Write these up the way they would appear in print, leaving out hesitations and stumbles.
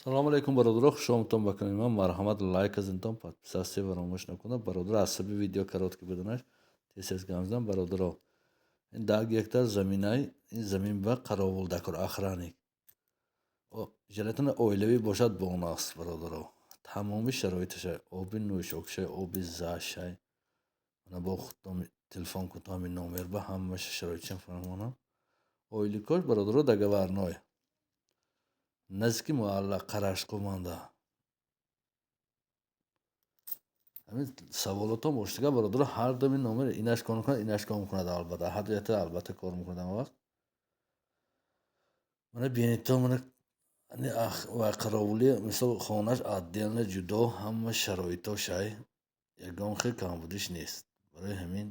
Салому алейкум, бародаро, хушомадтон ба канали ман. Марҳамат, лайк азинтон, подписация фаромӯш накунед. Бародаро, аз саби видео коротки буданаш тез гамзидам. Бародаро, ин 10 гектар заминаи ин замин ба қаровулдакор ахраник желатана оилавӣ бошад бо он аст. Бародаро, тамоми шароиташай, оби нӯшокшай, оби зашай, ана бо худтон телефон кунто ҳамин номер ба ҳамаша шароитшан фаҳмонам. Оиликош бародаро да Гаварной наздики муалла Қарашқуманда. ҳамин саволотҳо боштага бародаро ҳар думи номер инаш кор мекунад, инаш кор мекунад. Албатта ҳар ду ята албатта кор мекунад. ҳама вақт мана бинито мана ва қаровулӣ мисол хонааш отдельно ҷудо ҳама шароитошай ягон хел камбудиш нест. Барои ҳамин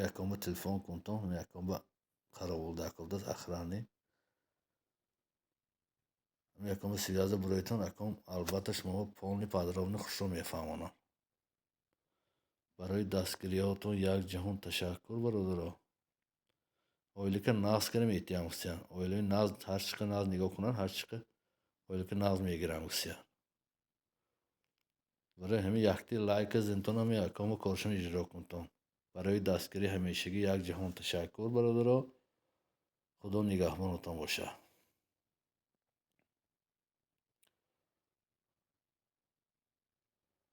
якон ба телефон кунтон, ҳамин якон ба қаровулдакор ахрани ҳамин якон ба связа буроитон якон албатта шумо полни подробно хушро мефаҳмонам. барои дастгириҳотон якҷаҳон ташаккур. Бародаро, оилика нағз карем эҳтиём кусиян. Оилаи нағз ҳар чиқа нағз нигоҳ кунан, ҳар чиқа оилика нағз мегирам кусиян. барои ҳамин якти лайка зинтон ҳамин якон ба коршум иҷро кунтон. барои дастгирии ҳамешагӣ якҷаҳон ташаккур. Бародаро, худо нигаҳбонатон бошад.